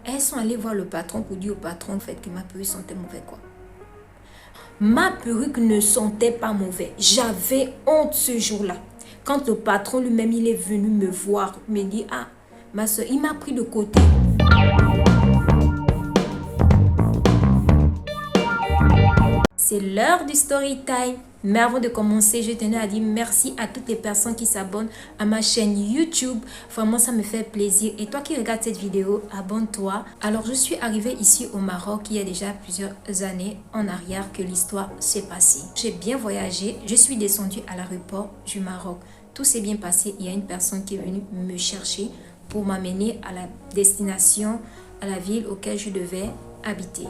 Elles sont allées voir le patron pour dire au patron en fait que ma perruque sentait mauvais quoi. Ma perruque ne sentait pas mauvais. J'avais honte ce jour-là. Quand le patron lui-même il est venu me voir, me dit ah ma soeur, il m'a pris de côté. C'est l'heure du story time. Mais avant de commencer, je tenais à dire merci à toutes les personnes qui s'abonnent à ma chaîne YouTube. Vraiment, ça me fait plaisir. Et toi qui regardes cette vidéo, abonne-toi. Alors, je suis arrivée ici au Maroc il y a déjà plusieurs années en arrière que l'histoire s'est passée. J'ai bien voyagé. Je suis descendue à l'aéroport du Maroc. Tout s'est bien passé. Il y a une personne qui est venue me chercher pour m'amener à la destination, à la ville auquel je devais habiter.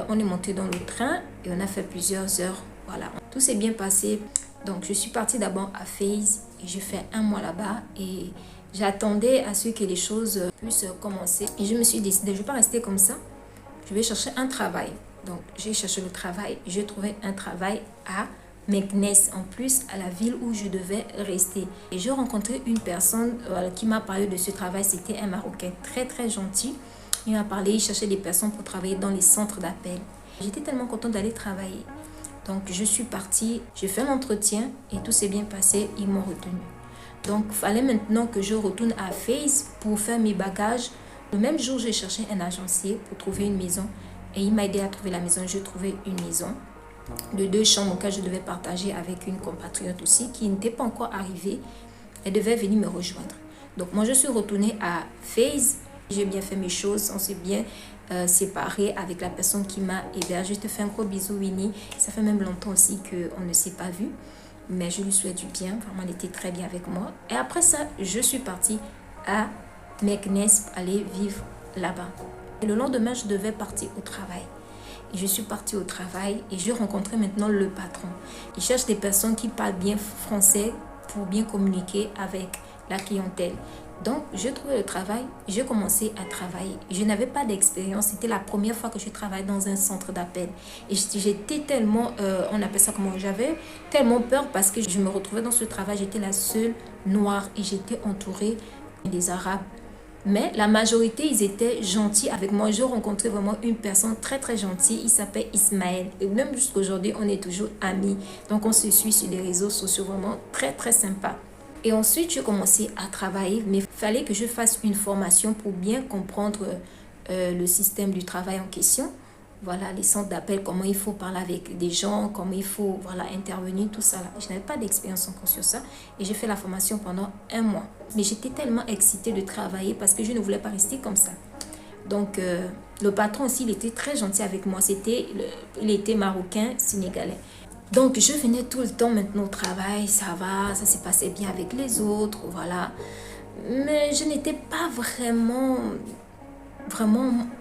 On est monté dans le train et on a fait plusieurs heures. Voilà, tout s'est bien passé. Donc, je suis partie d'abord à Fès et j'ai fait 1 mois là-bas et j'attendais à ce que les choses puissent commencer. Et je me suis décidée, je ne vais pas rester comme ça. Je vais chercher un travail. Donc, j'ai cherché le travail. J'ai trouvé un travail à Meknès, en plus à la ville où je devais rester. Et j'ai rencontré une personne qui m'a parlé de ce travail. C'était un Marocain très, très gentil. Il m'a parlé, il cherchait des personnes pour travailler dans les centres d'appel. J'étais tellement contente d'aller travailler. Donc, je suis partie, j'ai fait l'entretien et tout s'est bien passé, ils m'ont retenu. Donc, il fallait maintenant que je retourne à Fès pour faire mes bagages. Le même jour, j'ai cherché un agencier pour trouver une maison et il m'a aidé à trouver la maison. J'ai trouvé une maison de 2 chambres auxquelles je devais partager avec une compatriote aussi qui n'était pas encore arrivée. Elle devait venir me rejoindre. Donc, moi, je suis retournée à Fès. J'ai bien fait mes choses, on s'est bien séparés avec la personne qui m'a hébergée. Je te fais un gros bisou, Winnie. Ça fait même longtemps aussi qu'on ne s'est pas vu. Mais je lui souhaite du bien. Vraiment, elle était très bien avec moi. Et après ça, je suis partie à Meknès pour aller vivre là-bas. Et le lendemain, je devais partir au travail. Et je suis partie au travail et j'ai rencontré maintenant le patron. Il cherche des personnes qui parlent bien français pour bien communiquer avec la clientèle. Donc, j'ai trouvé le travail, j'ai commencé à travailler. Je n'avais pas d'expérience, c'était la première fois que je travaillais dans un centre d'appel. Et j'étais tellement, on appelle ça comment, j'avais tellement peur parce que je me retrouvais dans ce travail, j'étais la seule noire et j'étais entourée des Arabes. Mais la majorité, ils étaient gentils avec moi. J'ai rencontré vraiment une personne très très gentille, il s'appelle Ismaël. Et même jusqu'à aujourd'hui, on est toujours amis. Donc, on se suit sur les réseaux sociaux, vraiment très très sympa. Et ensuite, j'ai commencé à travailler, mais il fallait que je fasse une formation pour bien comprendre le système du travail en question. Voilà, les centres d'appel, comment il faut parler avec des gens, comment il faut intervenir, tout ça. Je n'avais pas d'expérience encore sur ça et j'ai fait la formation pendant 1 mois. Mais j'étais tellement excitée de travailler parce que je ne voulais pas rester comme ça. Donc, le patron aussi, il était très gentil avec moi. Il était marocain, sénégalais. Donc, je venais tout le temps maintenant au travail, ça va, ça se passait bien avec les autres, voilà. Mais je n'étais pas vraiment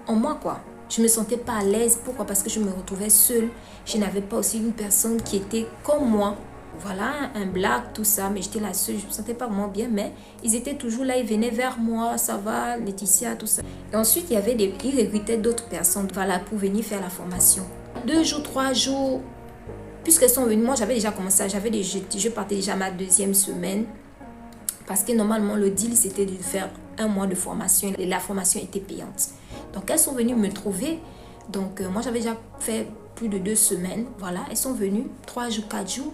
en moi, quoi. Je me sentais pas à l'aise. Pourquoi? Parce que je me retrouvais seule. Je n'avais pas aussi une personne qui était comme moi. Voilà, un blague, tout ça. Mais j'étais la seule, je me sentais pas vraiment bien. Mais ils étaient toujours là, ils venaient vers moi, ça va, Laetitia, tout ça. Et ensuite, ils recrutaient d'autres personnes, voilà, pour venir faire la formation. 2 jours, 3 jours... Puisqu'elles sont venues, moi j'avais déjà commencé, je partais déjà ma 2e semaine. Parce que normalement le deal c'était de faire 1 mois de formation et la formation était payante. Donc elles sont venues me trouver. Donc moi j'avais déjà fait plus de 2 semaines. Voilà, elles sont venues 3 jours, 4 jours.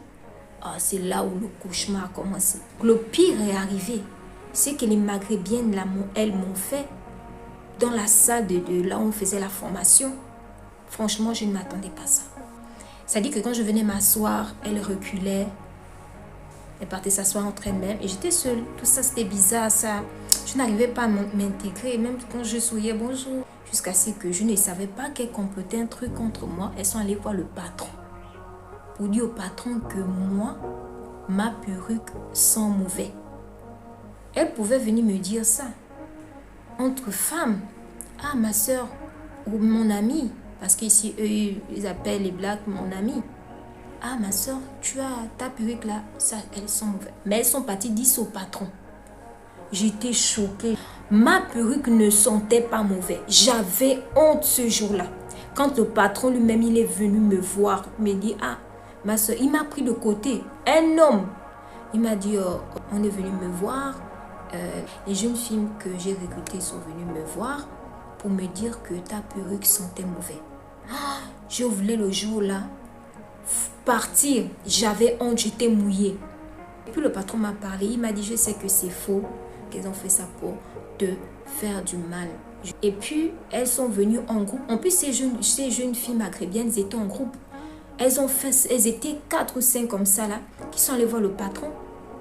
Ah, c'est là où le cauchemar a commencé. Le pire est arrivé. C'est que les maghrébines là, elles m'ont fait dans la salle de là où on faisait la formation. Franchement, je ne m'attendais pas à ça. C'est-à-dire que quand je venais m'asseoir, elle reculait. Elle partait s'asseoir entre elles-mêmes. Et j'étais seule. Tout ça, c'était bizarre. Ça. Je n'arrivais pas à m'intégrer. Même quand je souriais bonjour. Jusqu'à ce que je ne savais pas qu'elles complotaient un truc contre moi. Elles sont allées voir le patron. Pour dire au patron que moi, ma perruque sent mauvais. Elle pouvait venir me dire ça. Entre femmes. Ah, ma soeur ou mon amie. Parce qu'ici, eux, ils appellent les blagues mon ami. Ah, ma soeur, tu as ta perruque là, ça, elles sont mauvaises. Mais elles sont parties dire au patron. J'étais choquée. Ma perruque ne sentait pas mauvais. J'avais honte ce jour-là. Quand le patron lui-même, il est venu me voir, il me dit, ah, ma soeur, il m'a pris de côté. Un homme. Il m'a dit, oh, on est venu me voir. Les jeunes filles que j'ai recrutées sont venues me voir pour me dire que ta perruque sentait mauvais. Je voulais le jour-là partir. J'avais honte, j'étais mouillée. Et puis le patron m'a parlé, il m'a dit, je sais que c'est faux, qu'elles ont fait ça pour te faire du mal. Et puis, elles sont venues en groupe. En plus, ces jeunes filles maghrébines, elles étaient en groupe. Elles étaient 4 ou 5 comme ça, là, qui sont allées voir le patron.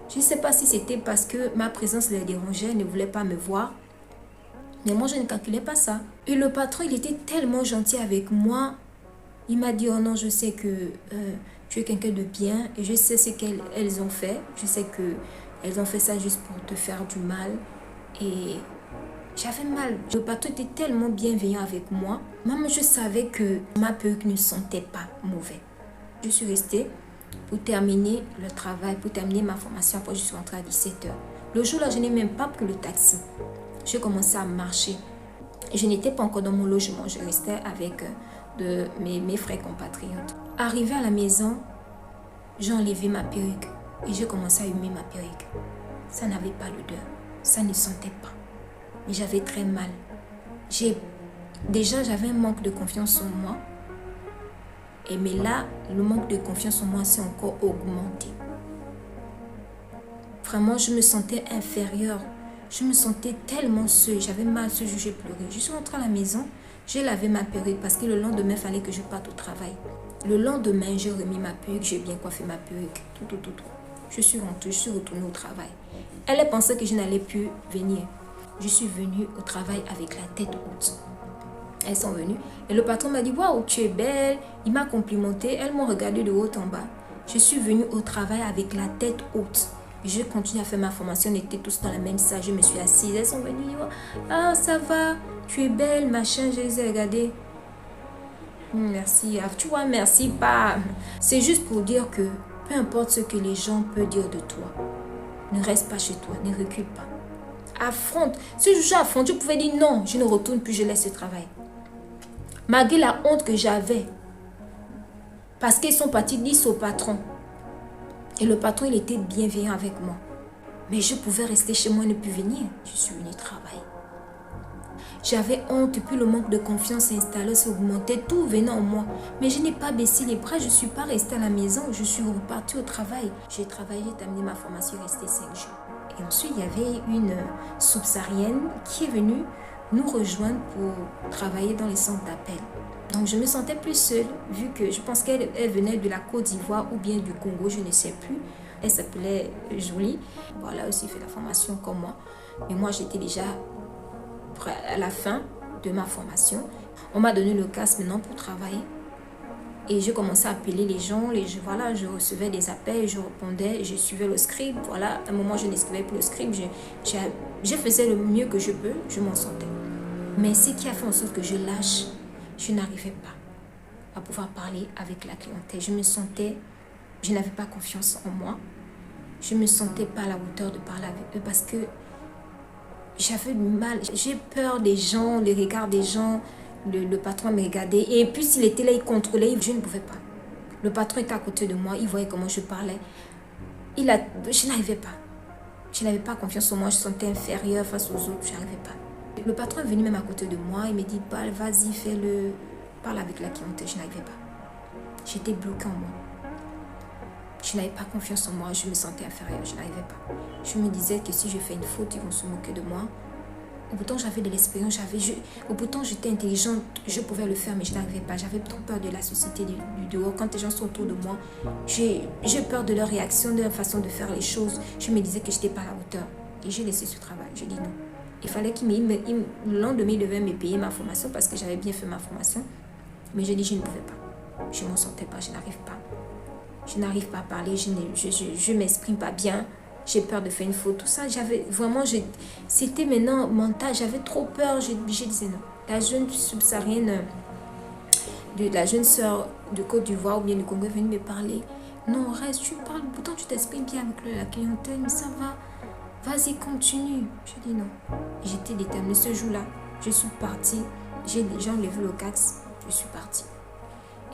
Je ne sais pas si c'était parce que ma présence les dérangeait, elles ne voulaient pas me voir. Mais moi, je ne calculais pas ça. Et le patron, il était tellement gentil avec moi. Il m'a dit, oh non, je sais que tu es quelqu'un de bien et je sais ce qu'elles ont fait. Je sais qu'elles ont fait ça juste pour te faire du mal. Et j'avais mal. Le patron était tellement bienveillant avec moi. Même je savais que ma perruque ne sentait pas mauvais. Je suis restée pour terminer le travail, pour terminer ma formation. Après, je suis rentrée à 17 h. Le jour-là, je n'ai même pas pris le taxi. J'ai commencé à marcher. Je n'étais pas encore dans mon logement. Je restais avec mes frères compatriotes. Arrivée à la maison, j'ai enlevé ma perruque et j'ai commencé à humer ma perruque. Ça n'avait pas l'odeur. Ça ne sentait pas. Mais j'avais très mal. Déjà, j'avais un manque de confiance en moi. Mais là, le manque de confiance en moi s'est encore augmenté. Vraiment, je me sentais inférieure. Je me sentais tellement seule. J'avais mal ce jour, j'ai pleuré. Je suis rentrée à la maison. J'ai lavé ma perruque parce que le lendemain, il fallait que je parte au travail. Le lendemain, j'ai remis ma perruque. J'ai bien coiffé ma perruque. Tout. Je suis rentrée, je suis retournée au travail. Elle pensait que je n'allais plus venir. Je suis venue au travail avec la tête haute. Elles sont venues et le patron m'a dit « Waouh, tu es belle !» Il m'a complimenté. Elles m'ont regardé de haut en bas. Je suis venue au travail avec la tête haute. Je continue à faire ma formation. On était tous dans la même salle. Je me suis assise. Elles sont venues. « Ah, ça va, tu es belle, machin. » Je les ai regardées. Merci. Tu vois, merci pas. C'est juste pour dire que peu importe ce que les gens peuvent dire de toi, ne reste pas chez toi, ne recule pas. Affronte. Si je affronte, je pouvais dire non, je ne retourne plus, je laisse ce travail. Malgré la honte que j'avais. Parce qu'ils sont partis dire au patron. Et le patron, il était bienveillant avec moi. Mais je pouvais rester chez moi et ne plus venir. Je suis venue travailler. J'avais honte et puis le manque de confiance s'installait, s'augmentait, tout venait en moi. Mais je n'ai pas baissé les bras, je ne suis pas restée à la maison, je suis repartie au travail. J'ai travaillé, j'ai terminé ma formation, resté 5 jours. Et ensuite, il y avait une subsaharienne qui est venue nous rejoindre pour travailler dans les centres d'appel. Donc, je me sentais plus seule, vu que je pense qu'elle venait de la Côte d'Ivoire ou bien du Congo, je ne sais plus. Elle s'appelait Jolie. Voilà, aussi fait la formation comme moi. Mais moi, j'étais déjà à la fin de ma formation. On m'a donné le casque maintenant pour travailler. Et je commençais à appeler les gens. Voilà, je recevais des appels, je répondais, je suivais le script. Voilà, à un moment, je n'escrivais plus le script. Je faisais le mieux que je peux, je m'en sortais. Mais ce qui a fait en sorte que je lâche, je n'arrivais pas à pouvoir parler avec la clientèle. Je n'avais pas confiance en moi. Je ne me sentais pas à la hauteur de parler avec eux parce que j'avais du mal. J'ai peur des gens, les regards des gens. Le patron me regardait. Et puis s'il était là, il contrôlait. Je ne pouvais pas. Le patron était à côté de moi. Il voyait comment je parlais. Je n'arrivais pas. Je n'avais pas confiance en moi. Je me sentais inférieure face aux autres. Je n'arrivais pas. Le patron est venu même à côté de moi. Il me dit, vas-y, fais-le. Parle avec la clientèle. Je n'arrivais pas. J'étais bloquée en moi. Je n'avais pas confiance en moi. Je me sentais inférieure. Je n'arrivais pas. Je me disais que si je fais une faute, ils vont se moquer de moi. Pourtant, j'avais de l'expérience. Pourtant, j'étais intelligente. Je pouvais le faire, mais je n'arrivais pas. J'avais trop peur de la société du dehors. Quand les gens sont autour de moi, j'ai peur de leur réaction, de leur façon de faire les choses. Je me disais que je n'étais pas à la hauteur. Et j'ai laissé ce travail. J'ai dit non. Il fallait le lendemain, il devait me payer ma formation parce que j'avais bien fait ma formation. Mais j'ai dit je ne pouvais pas. Je ne m'en sortais pas. Je n'arrive pas. Je n'arrive pas à parler. Je ne m'exprime pas bien. J'ai peur de faire une faute. Tout ça, c'était maintenant mental. J'avais trop peur. Je disais non. La jeune subsaharienne, la jeune sœur de Côte d'Ivoire ou bien du Congo est venue me parler. Non, reste, tu parles. Pourtant, tu t'exprimes bien avec la clientèle. Mais ça va. Vas-y, continue. Je dis non. J'étais déterminée. Ce jour-là, je suis partie. J'ai enlevé le casque. Je suis partie.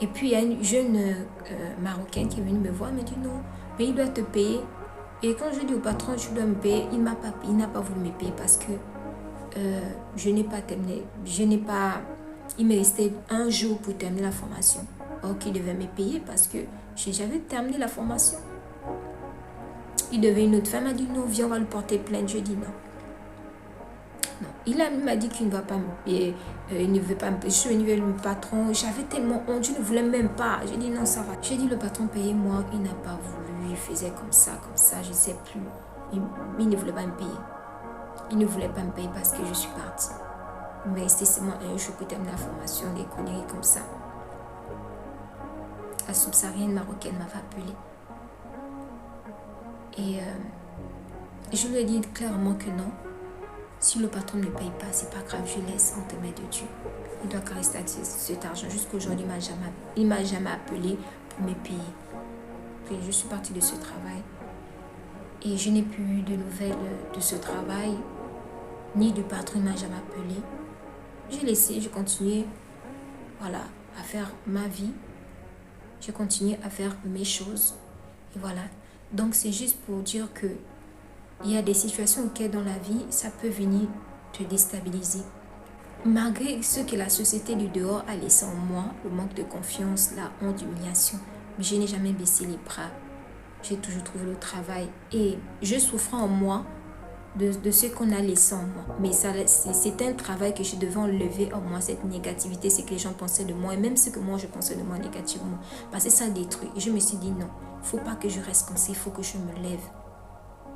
Et puis, il y a une jeune Marocaine qui est venue me voir. Elle me dit non, mais il doit te payer. Et quand je dis au patron, tu dois me payer, il n'a pas voulu me payer parce que je n'ai pas terminé. Il me restait un jour pour terminer la formation. Or qu'il devait me payer parce que j'avais terminé la formation. Il devait une autre femme, m'a dit non, viens, on va le porter plainte. Je dis non. Non. Il m'a dit qu'il ne va pas me payer, il ne veut pas me payer. Je suis venue vers le patron, j'avais tellement honte, je ne voulais même pas. J'ai dit non, ça va. J'ai dit le patron payez-moi, il n'a pas voulu, il faisait comme ça, je ne sais plus. Il ne voulait pas me payer. Il ne voulait pas me payer parce que je suis partie. Il m'a resté seulement un jour pour terminer la formation, des conneries comme ça. La subsaharienne marocaine m'avait appelée. Et je lui ai dit clairement que non. Si le patron ne me paye pas, c'est pas grave, je laisse entre mains de Dieu. Il doit rester avec cet argent. Jusqu'aujourd'hui, il ne m'a jamais appelé pour me payer. Puis je suis partie de ce travail. Et je n'ai plus eu de nouvelles de ce travail, ni du patron, il ne m'a jamais appelé. J'ai laissé, j'ai continué, voilà, à faire ma vie. J'ai continué à faire mes choses. Et voilà. Donc c'est juste pour dire que il y a des situations auxquelles dans la vie, ça peut venir te déstabiliser. Malgré ce que la société du dehors a laissé en moi, le manque de confiance, la honte, l'humiliation, mais je n'ai jamais baissé les bras. J'ai toujours trouvé le travail et je souffrais en moi de ce qu'on a laissé en moi. Mais c'est un travail que je devais enlever en moi, cette négativité, ce que les gens pensaient de moi et même ce que moi je pensais de moi négativement. Parce que ça détruit. Et je me suis dit non, il ne faut pas que je reste comme ça, il faut que je me lève.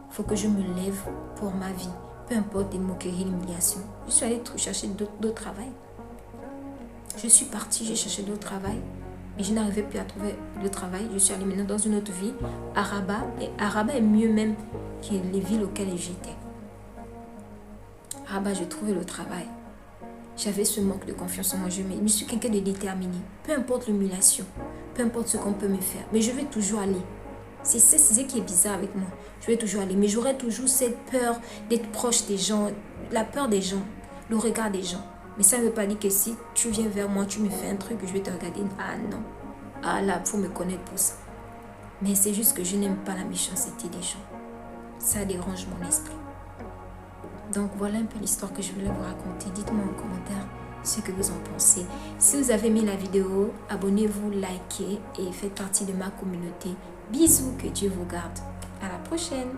Il faut que je me lève pour ma vie. Peu importe les moqueries, l'humiliation. Je suis allée chercher d'autres travail. Je suis partie, j'ai cherché d'autres travail. Mais je n'arrivais plus à trouver le travail. Je suis allée maintenant dans une autre ville, à Rabat. Et à Rabat est mieux même que les villes auxquelles j'étais. À Rabat, j'ai trouvé le travail. J'avais ce manque de confiance en moi. Je suis quelqu'un de déterminé. Peu importe l'humiliation, peu importe ce qu'on peut me faire. Mais je vais toujours aller. C'est ce qui est bizarre avec moi. Je vais toujours aller. Mais j'aurai toujours cette peur d'être proche des gens. La peur des gens. Le regard des gens. Mais ça ne veut pas dire que si tu viens vers moi, tu me fais un truc, je vais te regarder. Ah non. Ah là, il faut me connaître pour ça. Mais c'est juste que je n'aime pas la méchanceté des gens. Ça dérange mon esprit. Donc voilà un peu l'histoire que je voulais vous raconter. Dites-moi en commentaire ce que vous en pensez. Si vous avez aimé la vidéo, abonnez-vous, likez et faites partie de ma communauté. Bisous, que Dieu vous garde. À la prochaine.